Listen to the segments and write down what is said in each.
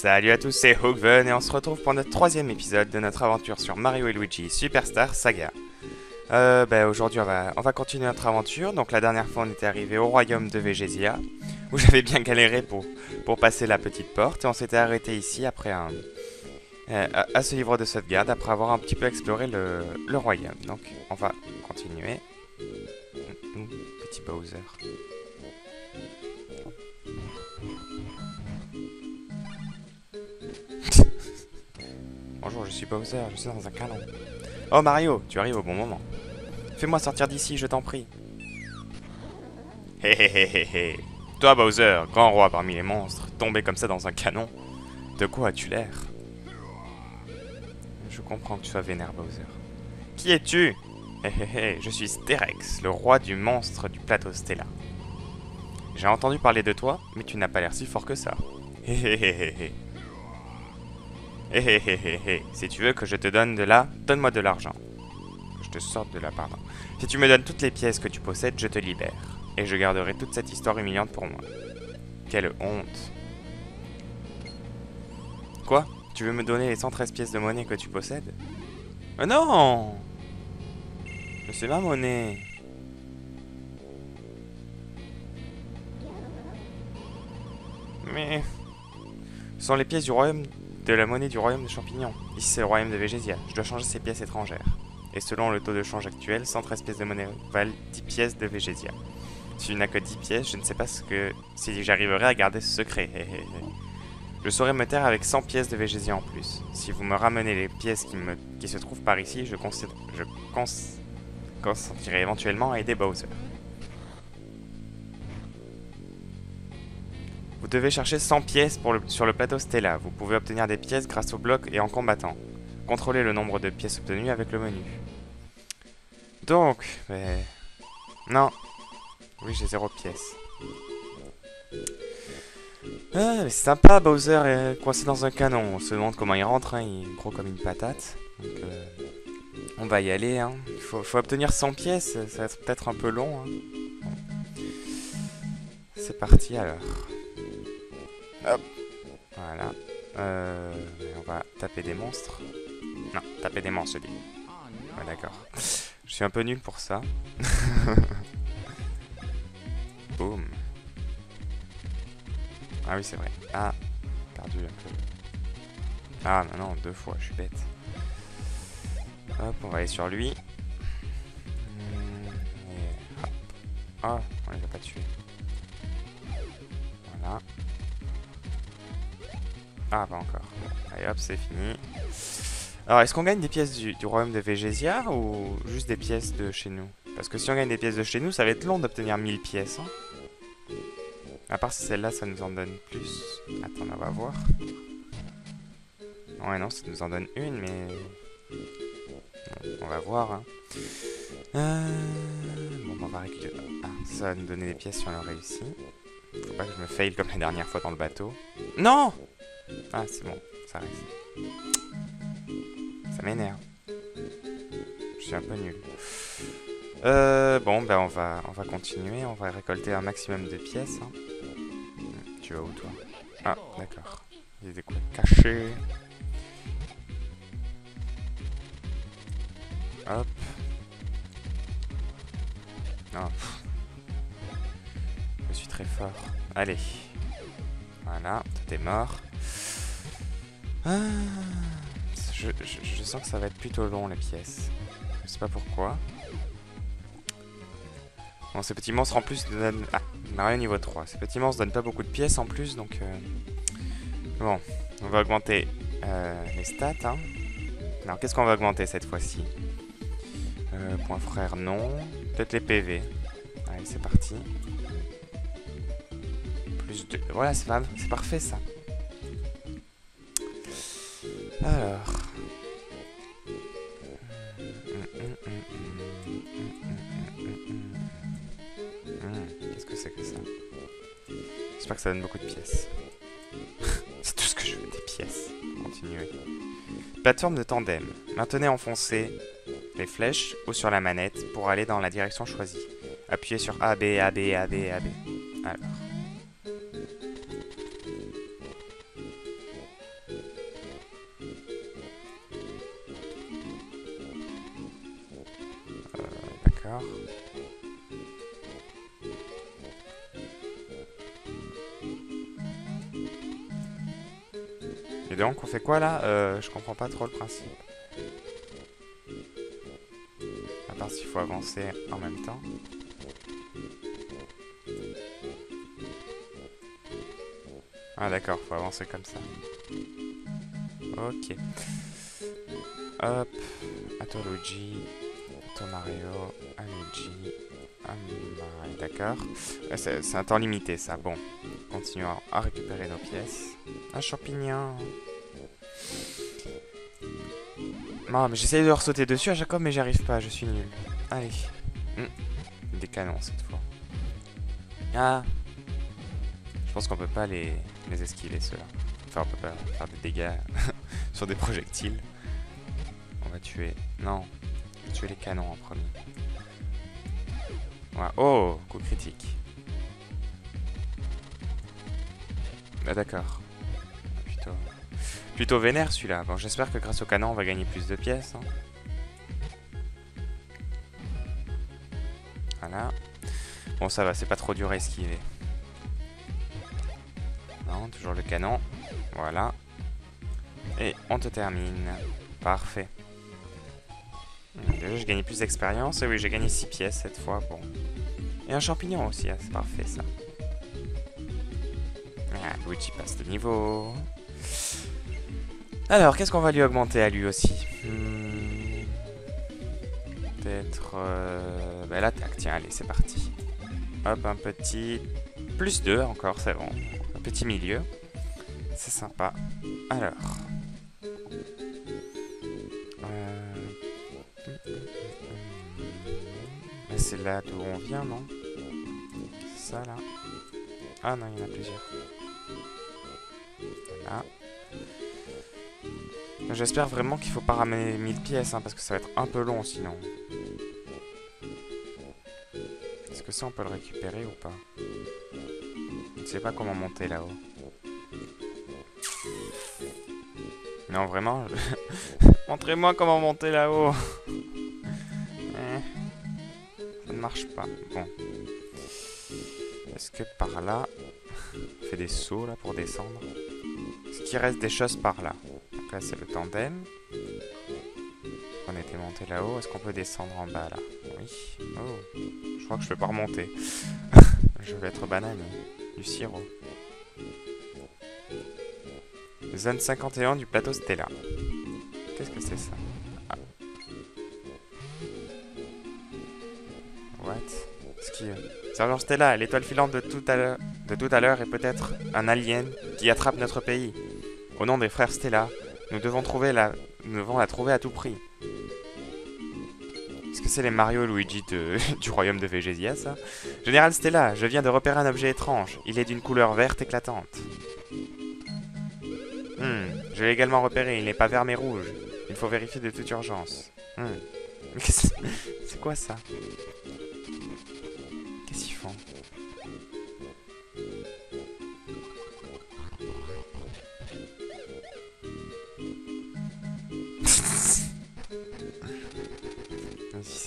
Salut à tous, c'est Hookven et on se retrouve pour notre troisième épisode de notre aventure sur Mario et Luigi Superstar Saga. Aujourd'hui on va continuer notre aventure. Donc la dernière fois on était arrivé au royaume de Végésia, où j'avais bien galéré pour passer la petite porte. Et on s'était arrêté ici après à ce livre de sauvegarde, après avoir un petit peu exploré le royaume. Donc on va continuer. Petit Bowser. Bonjour, je suis Bowser, je suis dans un canon. Oh Mario, tu arrives au bon moment. Fais-moi sortir d'ici, je t'en prie. Hé hé hé hé hé. Toi Bowser, grand roi parmi les monstres, tombé comme ça dans un canon. De quoi as-tu l'air? Je comprends que tu sois vénère Bowser. Qui es-tu? Hé hé hé, je suis Sterex, le roi du monstre du plateau Stella. J'ai entendu parler de toi, mais tu n'as pas l'air si fort que ça. Hé hé hé hé hé. Hé hé hé hé hé. Si tu veux que je te donne de là, donne-moi de l'argent. Que je te sorte de là, pardon. Si tu me donnes toutes les pièces que tu possèdes, je te libère. Et je garderai toute cette histoire humiliante pour moi. Quelle honte. Quoi? Tu veux me donner les 113 pièces de monnaie que tu possèdes? Oh non! Mais c'est ma monnaie. Mais... Ce sont les pièces du royaume de la monnaie du royaume des champignons. Ici c'est le royaume de Végésia. Je dois changer ces pièces étrangères. Et selon le taux de change actuel, 113 pièces de monnaie valent 10 pièces de Végésia. Si je n'ai que 10 pièces, je ne sais pas si j'arriverai à garder ce secret. Je saurais me taire avec 100 pièces de Végésia en plus. Si vous me ramenez les pièces qui se trouvent par ici, je consentirai éventuellement à aider Bowser. Vous devez chercher 100 pièces sur le plateau Stella. Vous pouvez obtenir des pièces grâce aux blocs et en combattant. Contrôlez le nombre de pièces obtenues avec le menu. Donc, non. Oui, j'ai 0 pièces. Ah, mais c'est sympa, Bowser est coincé dans un canon. On se demande comment il rentre, hein. Il est gros comme une patate. Donc, on va y aller, hein. Faut obtenir 100 pièces, ça va être peut-être un peu long, hein. C'est parti alors. Hop. Voilà. On va taper des monstres. Non, taper des monstres, je dis. Ouais, d'accord. Je suis un peu nul pour ça. Boum. Ah oui, c'est vrai. Ah, perdu un peu. Ah, non, 2 fois, je suis bête. Hop, on va aller sur lui. Et hop. Oh, on les a pas tués. Voilà. Ah, pas encore. Allez, hop, c'est fini. Alors, est-ce qu'on gagne des pièces du royaume de Végésia ou juste des pièces de chez nous? Parce que si on gagne des pièces de chez nous, ça va être long d'obtenir 1000 pièces. Hein. À part si celle-là, ça nous en donne plus. Attends, on va voir. Ouais, non, ça nous en donne une, mais... On va voir. Hein. Bon, on va récupérer. Ah, ça va nous donner des pièces si on a réussi. Faut pas que je me fail comme la dernière fois dans le bateau. Non! Ah, c'est bon, ça reste. Ça m'énerve. Je suis un peu nul. Bon, on va continuer. On va récolter un maximum de pièces. Hein. Tu vas où, toi? Ah, d'accord. Il y a des coups cachés. Hop. Oh. Je suis très fort. Allez. Voilà, tout est mort. Ah. Je sens que ça va être plutôt long, les pièces. Je sais pas pourquoi. Bon, ces petits monstres en plus donnent... Ah, Mario niveau 3. Ces petits monstres donnent pas beaucoup de pièces en plus, donc... Bon, on va augmenter les stats. Hein. Alors, qu'est-ce qu'on va augmenter cette fois-ci? Point frère, non. Peut-être les PV. Allez, c'est parti. Plus 2. Voilà, c'est parfait, ça. Alors... Qu'est-ce que c'est que ça? J'espère que ça donne beaucoup de pièces. C'est tout ce que je veux, des pièces. Continuez. Plateforme de tandem. Maintenez enfoncé les flèches ou sur la manette pour aller dans la direction choisie. Appuyez sur A, B, A, B, A, B, A, B. Alors. D'accord. Et donc, on fait quoi là? Je comprends pas trop le principe. À part s'il faut avancer en même temps. Ah d'accord, faut avancer comme ça. Ok. Hop. À toi Luigi. À toi Mario. À Luigi. À Mario. D'accord. C'est un temps limité ça. Bon. Continuons à récupérer nos pièces. Un champignon. Non, mais j'essaye de leur sauter dessus à chaque fois, mais j'y arrive pas. Je suis nul. Allez. Des canons cette fois. Ah. Je pense qu'on peut pas les esquiver ceux-là. Enfin, on peut pas faire des dégâts sur des projectiles. On va tuer... Non. On va tuer les canons en premier. Voilà. Oh, coup critique. Ah d'accord. Plutôt vénère celui-là. Bon, j'espère que grâce au canon, on va gagner plus de pièces. Hein. Voilà. Bon, ça va, c'est pas trop dur à esquiver. Non, toujours le canon. Voilà. Et on te termine. Parfait. Déjà, j'ai gagné plus d'expérience. Et oui, j'ai gagné 6 pièces cette fois. Bon. Et un champignon aussi, hein, c'est parfait ça. Ah, Luigi passe de niveau. Alors, qu'est-ce qu'on va lui augmenter à lui aussi? Peut-être... l'attaque, tiens, allez, c'est parti. Hop, un petit... Plus 2 encore, c'est bon. Un petit milieu. C'est sympa. Alors... Mais c'est là d'où on vient, non? C'est ça, là. Ah non, il y en a plusieurs. Voilà. J'espère vraiment qu'il faut pas ramener 1000 pièces, hein, parce que ça va être un peu long sinon. Est-ce que ça on peut le récupérer ou pas? Je ne sais pas comment monter là-haut. Non, vraiment. Montrez-moi comment monter là-haut. Ça ne marche pas. Bon. Est-ce que par là... On fait des sauts là pour descendre. Est-ce qu'il reste des choses par là? Donc là c'est le tandem. On était monté là-haut. Est-ce qu'on peut descendre en bas là? Oui. Oh. Je crois que je peux pas remonter. Je vais être banane. Du sirop. Zone 51 du plateau Stella. Qu'est-ce que c'est ça? Ah. What? Sergent Stella, l'étoile filante de tout à l'heure est peut-être un alien qui attrape notre pays. Au nom des frères Stella, nous devons la trouver à tout prix. Est-ce que c'est les Mario et Luigi du royaume de Végésia, ça? Général Stella, je viens de repérer un objet étrange. Il est d'une couleur verte éclatante. Je l'ai également repéré, il n'est pas vert mais rouge. Il faut vérifier de toute urgence. C'est quoi ça? Qu'est-ce qu'ils font?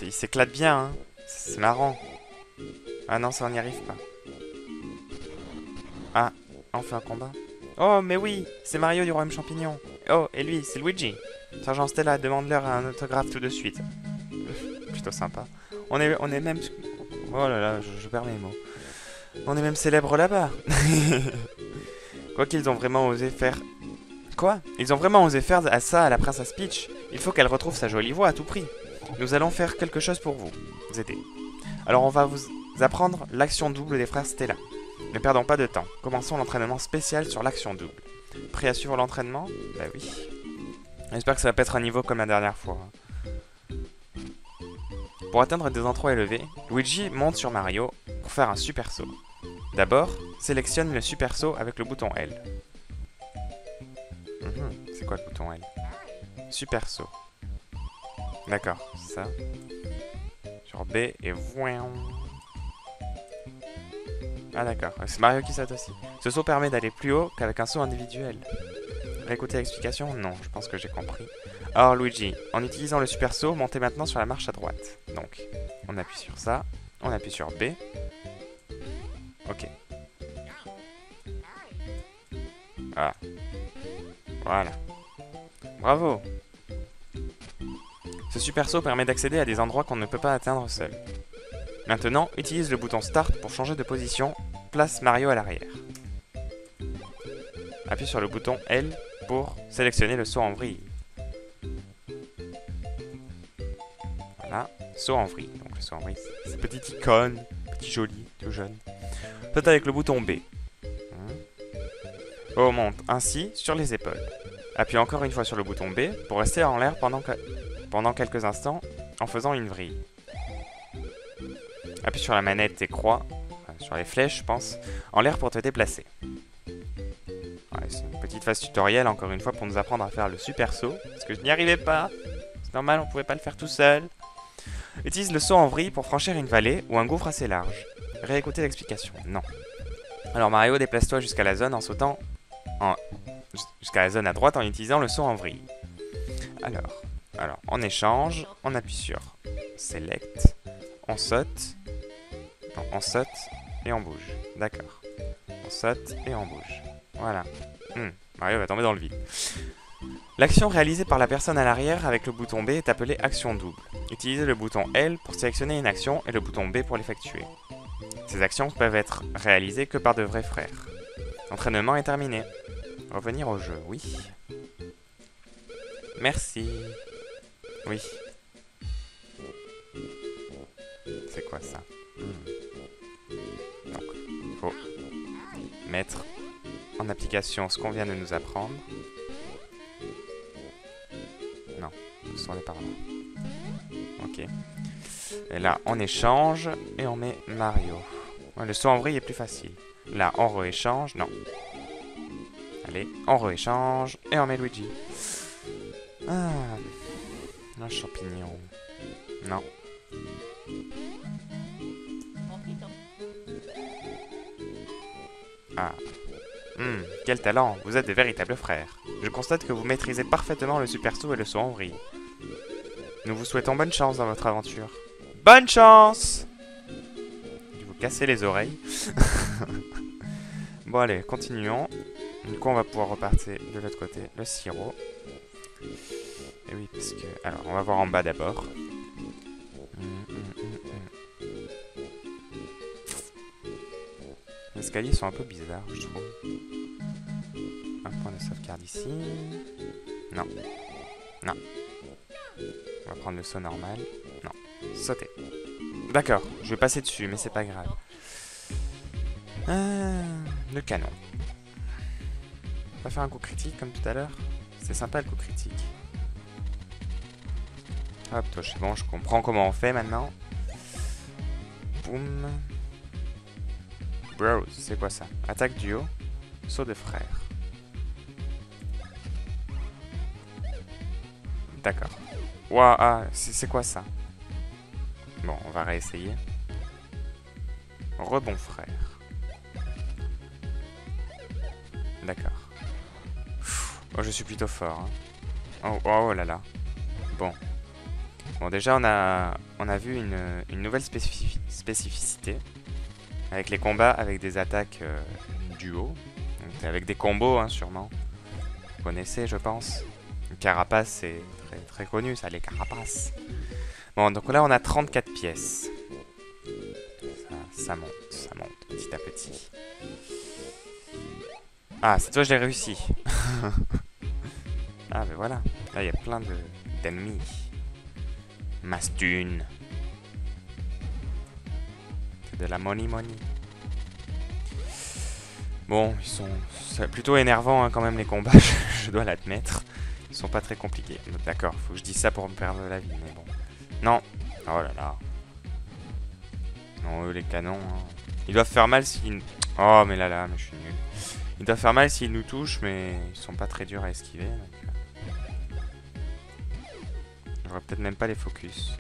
Il s'éclate bien, hein. C'est marrant. Ah non, ça on n'y arrive pas. Ah, on fait un combat. Oh, mais oui, c'est Mario du Royaume Champignon. Oh, et lui, c'est Luigi. Sergent Stella, demande-leur un autographe tout de suite. Plutôt sympa. On est même... Oh là là, je perds mes mots. On est même célèbre là-bas. Quoi qu'ils ont vraiment osé faire... Quoi? Ils ont vraiment osé faire ça à la princesse Peach. Il faut qu'elle retrouve sa jolie voix à tout prix. Nous allons faire quelque chose pour vous aider. Alors on va vous apprendre l'action double des frères Stella. Ne perdons pas de temps. Commençons l'entraînement spécial sur l'action double. Prêt à suivre l'entraînement? Bah oui. J'espère que ça va pas être un niveau comme la dernière fois. Pour atteindre des endroits élevés, Luigi monte sur Mario pour faire un super saut. D'abord, sélectionne le super saut avec le bouton L. C'est quoi le bouton L? Super saut. D'accord, ça. Sur B et voin. Ah d'accord, c'est Mario qui saute aussi. Ce saut permet d'aller plus haut qu'avec un saut individuel. Réécouter l'explication? Non, je pense que j'ai compris. Or, Luigi, en utilisant le super saut, montez maintenant sur la marche à droite. Donc, on appuie sur ça, on appuie sur B. Ok. Voilà. Voilà. Bravo. Ce super saut permet d'accéder à des endroits qu'on ne peut pas atteindre seul. Maintenant, utilise le bouton Start pour changer de position. Place Mario à l'arrière. Appuie sur le bouton L pour sélectionner le saut en vrille. Voilà, saut en vrille. Donc le saut en vrille, c'est cette petite icône, petit joli, tout jaune. Saute avec le bouton B. Remonte ainsi sur les épaules. Appuie encore une fois sur le bouton B pour rester en l'air pendant quelques instants en faisant une vrille. Appuie sur la manette et croix, sur les flèches je pense, en l'air pour te déplacer. Ouais, c'est une petite phase tutoriel encore une fois pour nous apprendre à faire le super saut, parce que je n'y arrivais pas. C'est normal, on pouvait pas le faire tout seul. Utilise le saut en vrille pour franchir une vallée ou un gouffre assez large. Réécoutez l'explication. Non. Alors Mario, déplace-toi jusqu'à la zone en sautant jusqu'à la zone à droite en utilisant le saut en vrille. Alors, en échange, on appuie sur Select, on saute, non, on saute et on bouge. D'accord. On saute et on bouge. Voilà. Mario va tomber dans le vide. L'action réalisée par la personne à l'arrière avec le bouton B est appelée action double. Utilisez le bouton L pour sélectionner une action et le bouton B pour l'effectuer. Ces actions peuvent être réalisées que par de vrais frères. L'entraînement est terminé. Revenir au jeu, oui. Merci. Oui. C'est quoi ça? Donc, il faut mettre en application ce qu'on vient de nous apprendre. Non, ce sont les par là. Ok. Et là, on échange et on met Mario. Ouais, le saut en vrille est plus facile. Là, on rééchange. Non. Allez, on rééchange et on met Luigi. Ah, un champignon. Non. Ah. Quel talent, vous êtes de véritables frères. Je constate que vous maîtrisez parfaitement le super saut et le saut en vrille. Nous vous souhaitons bonne chance dans votre aventure. Bonne chance! Je vais vous casser les oreilles. Bon allez, continuons. Du coup on va pouvoir repartir de l'autre côté, le sirop. Et oui, parce que... Alors, on va voir en bas d'abord. Les escaliers sont un peu bizarres, je trouve. Un point de sauvegarde ici. Non. Non. On va prendre le saut normal. Non. Sauter. D'accord, je vais passer dessus, mais c'est pas grave. Le canon. On va faire un coup critique comme tout à l'heure. C'est sympa le coup critique. Hop, toi, c'est bon, je comprends comment on fait maintenant. Boum. Bros, c'est quoi ça? Attaque duo. Saut de frère. D'accord. Ouah, ah, c'est quoi ça? Bon, on va réessayer. Rebond frère. D'accord. Oh, je suis plutôt fort. Hein. Oh là là. Bon. Bon, déjà, on a vu une nouvelle spécificité. Avec les combats, avec des attaques duo. Donc, avec des combos, hein, sûrement. Vous connaissez, je pense. Une carapace, c'est très, très connu, ça, les carapaces. Bon, donc là, on a 34 pièces. Ça monte petit à petit. Ah, cette fois, je l'ai réussi. Ah, ben voilà. Là, il y a plein d'ennemis. Mastune. C'est de la money. Bon, c'est plutôt énervant hein, quand même les combats, je dois l'admettre. Ils sont pas très compliqués. D'accord, faut que je dise ça pour me perdre la vie, mais bon. Non. Oh là là. Non, eux, les canons. Hein. Ils doivent faire mal s'ils... Oh, mais là, mais je suis nul. Ils doivent faire mal s'ils nous touchent, mais ils sont pas très durs à esquiver. Donc... J'aurais peut-être même pas les focus.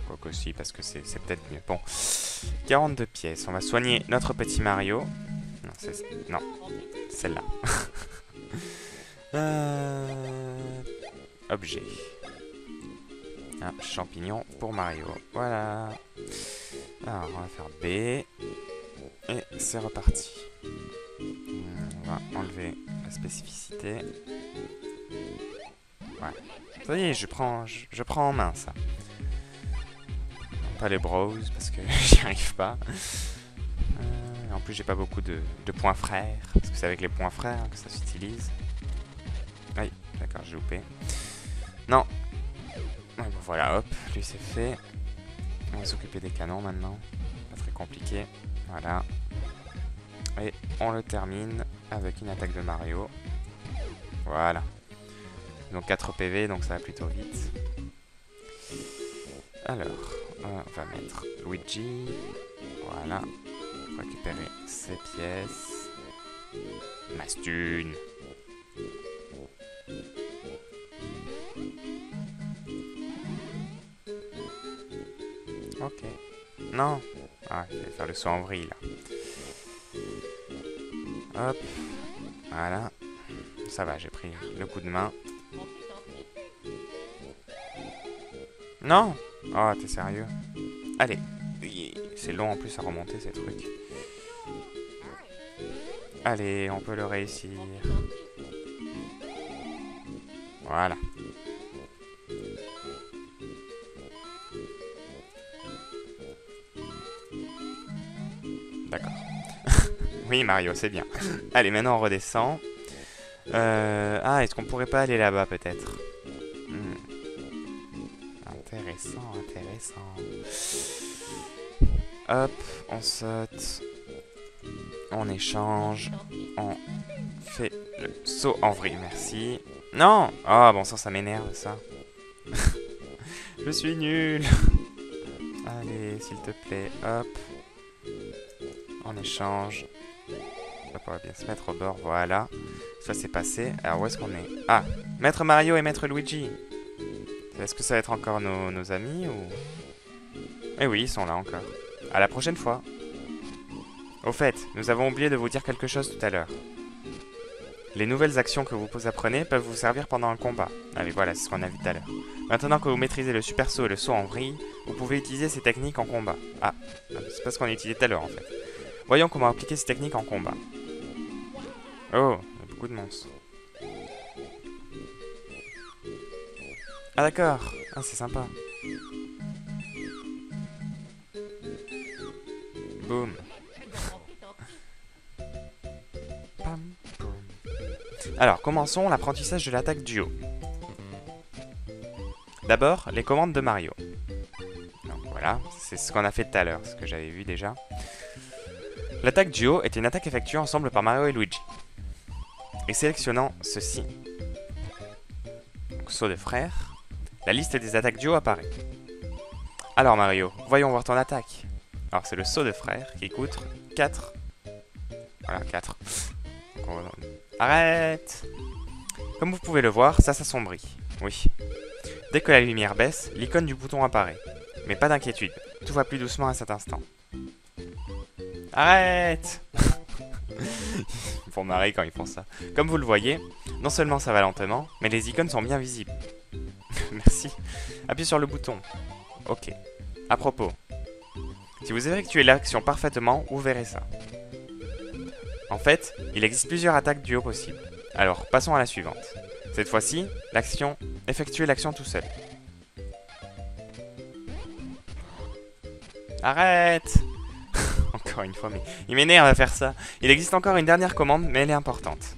Quoique aussi, parce que c'est peut-être mieux. Bon, 42 pièces. On va soigner notre petit Mario. Non, c'est... Non, celle-là. Objet. Un champignon pour Mario. Voilà. Alors, on va faire B. Et c'est reparti. On va enlever la spécificité. Ouais. Ça y est, je prends en main ça. Pas les browse parce que j'y arrive pas. En plus, j'ai pas beaucoup de points frères. Parce que c'est avec les points frères que ça s'utilise. Oui, d'accord, j'ai loupé. Non. Ouais, bon, voilà, hop, lui c'est fait. On va s'occuper des canons maintenant. Pas très compliqué. Voilà. Et on le termine avec une attaque de Mario. Voilà. Donc 4 PV, donc ça va plutôt vite. Alors, on va mettre Luigi. Voilà. Récupérer ces pièces. Mastune. Ok. Non. Ah, je vais faire le saut en vrille là. Hop. Voilà. Ça va, j'ai pris le coup de main. Non. Oh, t'es sérieux? Allez. C'est long en plus à remonter ces trucs. Allez, on peut le réussir. Voilà. D'accord. Oui, Mario, c'est bien. Allez, maintenant on redescend. Ah, est-ce qu'on pourrait pas aller là-bas, peut-être? Intéressant, intéressant. Hop, on saute. On échange. On fait le saut en vrille, merci. Non! Oh, bon sang, ça m'énerve, ça. Je suis nul. Allez, s'il te plaît, hop. On échange. Ça pourrait bien se mettre au bord, voilà. Ça c'est passé. Alors où est-ce qu'on est? Ah, Maître Mario et Maître Luigi. Est-ce que ça va être encore nos amis ou... Eh oui, ils sont là encore. À la prochaine fois. Au fait, nous avons oublié de vous dire quelque chose tout à l'heure. Les nouvelles actions que vous apprenez peuvent vous servir pendant un combat. Allez, voilà, c'est ce qu'on a vu tout à l'heure. Maintenant que vous maîtrisez le super saut et le saut en vrille, vous pouvez utiliser ces techniques en combat. Ah, c'est pas ce qu'on a utilisé tout à l'heure en fait. Voyons comment appliquer ces techniques en combat. Oh, il y a beaucoup de monstres. Ah d'accord, ah, c'est sympa. Boum. Alors, commençons l'apprentissage de l'attaque duo. D'abord, les commandes de Mario. Donc voilà, c'est ce qu'on a fait tout à l'heure, ce que j'avais vu déjà. L'attaque duo est une attaque effectuée ensemble par Mario et Luigi. Et sélectionnant ceci, donc saut de frère, la liste des attaques duo apparaît. Alors Mario, voyons voir ton attaque. Alors c'est le saut de frère qui coûte 4. Voilà, 4. Arrête! Comme vous pouvez le voir, ça s'assombrit. Oui. Dès que la lumière baisse, l'icône du bouton apparaît. Mais pas d'inquiétude, tout va plus doucement à cet instant. Arrête! Ils font marrer quand ils font ça. Comme vous le voyez, non seulement ça va lentement, mais les icônes sont bien visibles. Merci. Appuyez sur le bouton. Ok. À propos, si vous effectuez l'action parfaitement, vous verrez ça. En fait, il existe plusieurs attaques duo possibles. Alors, passons à la suivante. Cette fois-ci, l'action... Effectuez l'action tout seul. Arrête! Encore une fois, mais il m'énerve à faire ça. Il existe encore une dernière commande, mais elle est importante.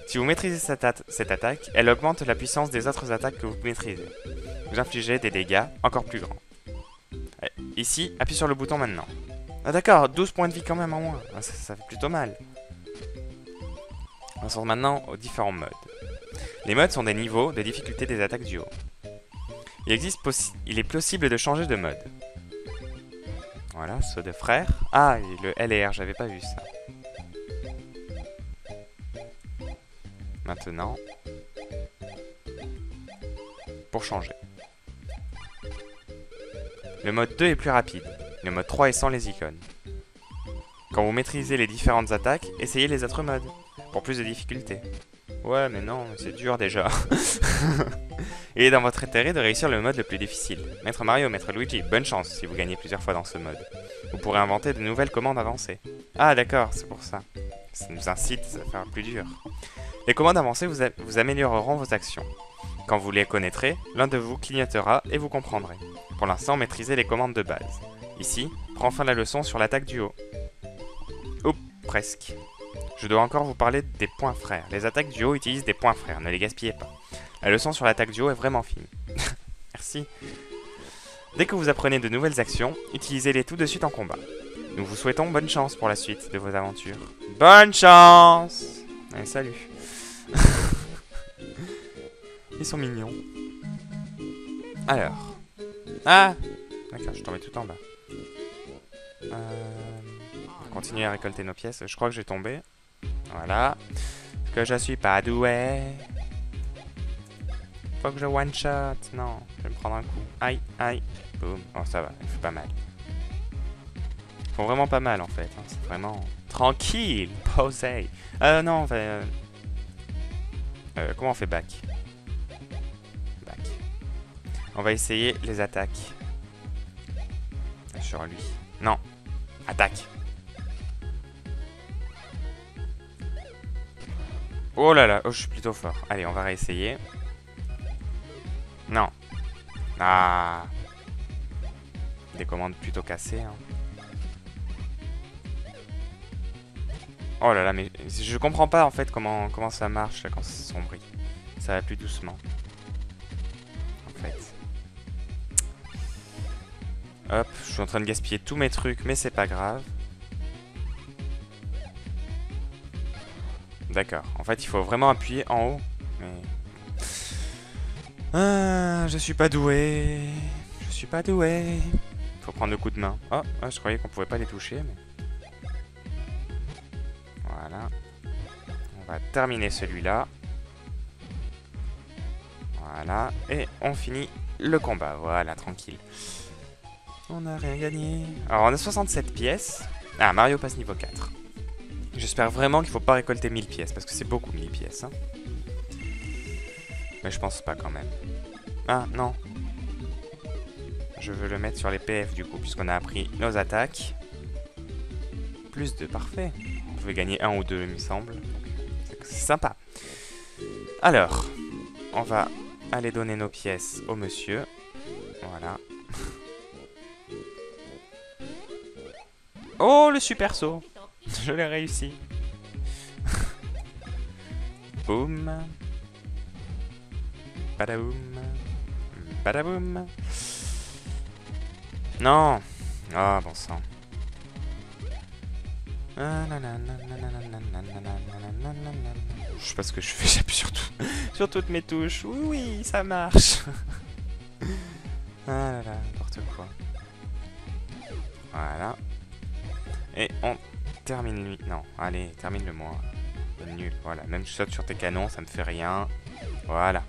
Si vous maîtrisez cette attaque, elle augmente la puissance des autres attaques que vous maîtrisez. Vous infligez des dégâts encore plus grands. Ici, appuyez sur le bouton maintenant. Ah d'accord, 12 points de vie quand même en moins. Ah, ça fait plutôt mal. On passe maintenant aux différents modes. Les modes sont des niveaux de difficulté des attaques duo. Il est possible de changer de mode. Voilà, saut de frère. Ah, et le L et R, j'avais pas vu ça. Maintenant, pour changer. Le mode 2 est plus rapide. Le mode 3 est sans les icônes. Quand vous maîtrisez les différentes attaques, essayez les autres modes, pour plus de difficulté. Ouais, mais non, c'est dur déjà. Il est dans votre intérêt de réussir le mode le plus difficile. Maître Mario, Maître Luigi, bonne chance si vous gagnez plusieurs fois dans ce mode. Vous pourrez inventer de nouvelles commandes avancées. Ah d'accord, c'est pour ça. Ça nous incite à faire plus dur. Les commandes avancées vous amélioreront vos actions. Quand vous les connaîtrez, l'un de vous clignotera et vous comprendrez. Pour l'instant, maîtrisez les commandes de base. Ici, prend fin la leçon sur l'attaque du haut. Oups, presque. Je dois encore vous parler des points frères. Les attaques du haut utilisent des points frères, ne les gaspillez pas. La leçon sur l'attaque du haut est vraiment fine. Merci. Dès que vous apprenez de nouvelles actions, utilisez-les tout de suite en combat. Nous vous souhaitons bonne chance pour la suite de vos aventures. Bonne chance! Allez, salut. Ils sont mignons. Alors. Ah! D'accord, je suis tombé tout en bas. On va continuer à récolter nos pièces. Je crois que j'ai tombé. Voilà. Que je suis pas doué. Faut que je one shot. Non, je vais me prendre un coup. Aïe, aïe. Boum. Oh, ça va, il fait pas mal. Ils font vraiment pas mal en fait. Hein. C'est vraiment tranquille. Posé. Non, on va. Comment on fait back? Back. On va essayer les attaques. Sur lui. Non. Attaque. Oh là là, oh, je suis plutôt fort. Allez, on va réessayer. Non. Ah. Des commandes plutôt cassées. Hein. Oh là là, mais je comprends pas en fait comment ça marche là, quand c'est sombri. Ça va plus doucement. En fait. Hop, je suis en train de gaspiller tous mes trucs, mais c'est pas grave. D'accord. En fait, il faut vraiment appuyer en haut. Mais... Ah, je suis pas doué. Je suis pas doué. Faut prendre le coup de main. Oh, je croyais qu'on pouvait pas les toucher, mais... Voilà. On va terminer celui-là. Voilà. Et on finit le combat. Voilà, tranquille. On n'a rien gagné. Alors, on a 67 pièces. Ah, Mario passe niveau 4. J'espère vraiment qu'il faut pas récolter 1000 pièces, parce que c'est beaucoup 1000 pièces. Hein. Mais je pense pas quand même. Ah, non. Je veux le mettre sur les PF du coup, puisqu'on a appris nos attaques. Plus 2, parfait. On pouvait gagner 1 ou 2, il me semble. C'est sympa. Alors, on va aller donner nos pièces au monsieur. Voilà. Oh, le super saut! Je l'ai réussi. Boum. Badaboum. Badaboum. Non. Ah, bon sang. Je sais pas ce que je fais, j'appuie sur toutes mes touches. Oui, ça marche. Ah là là, n'importe quoi. Voilà. Et on termine lui. Non, allez, termine-le moi. Nul, voilà. Même je saute sur tes canons, ça me fait rien. Voilà.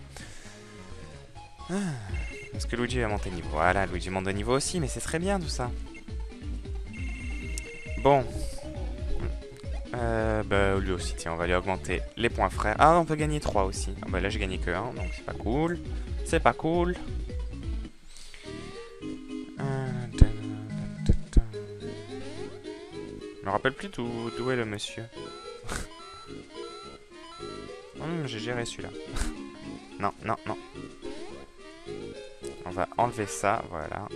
Est-ce que Luigi va monter niveau? Voilà, Luigi monte de niveau aussi, mais c'est très bien tout ça. Bon. Bah lui aussi, tiens, on va lui augmenter les points frères. Ah, on peut gagner 3 aussi. Ah, bah là j'ai gagné que 1, donc c'est pas cool. C'est pas cool. Je me rappelle plus d'où est le monsieur. J'ai géré celui-là. Non, non, non. On va enlever ça, voilà.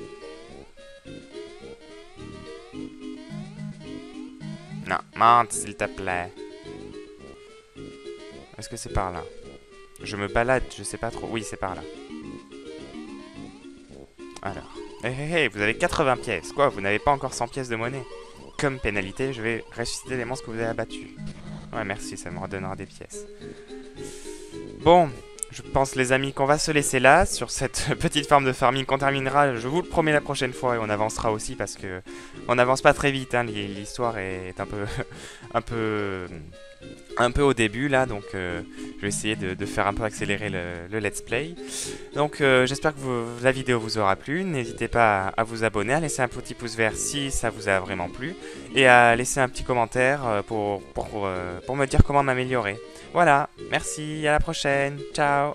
Non, monte s'il te plaît. Est-ce que c'est par là? Je me balade, je sais pas trop. Oui, c'est par là. Alors. Hé hé hé, vous avez 80 pièces. Quoi, vous n'avez pas encore 100 pièces de monnaie? Comme pénalité, je vais ressusciter les monstres que vous avez abattus. Ouais, merci, ça me redonnera des pièces. Bon, je pense les amis qu'on va se laisser là, sur cette petite forme de farming qu'on terminera, je vous le promets la prochaine fois, et on avancera aussi parce que on n'avance pas très vite, hein, l'histoire est un peu un peu au début là, donc je vais essayer de faire un peu accélérer le let's play. Donc j'espère que la vidéo vous aura plu. N'hésitez pas à vous abonner, à laisser un petit pouce vert si ça vous a vraiment plu, et à laisser un petit commentaire pour me dire comment m'améliorer. Voilà, merci, à la prochaine, ciao.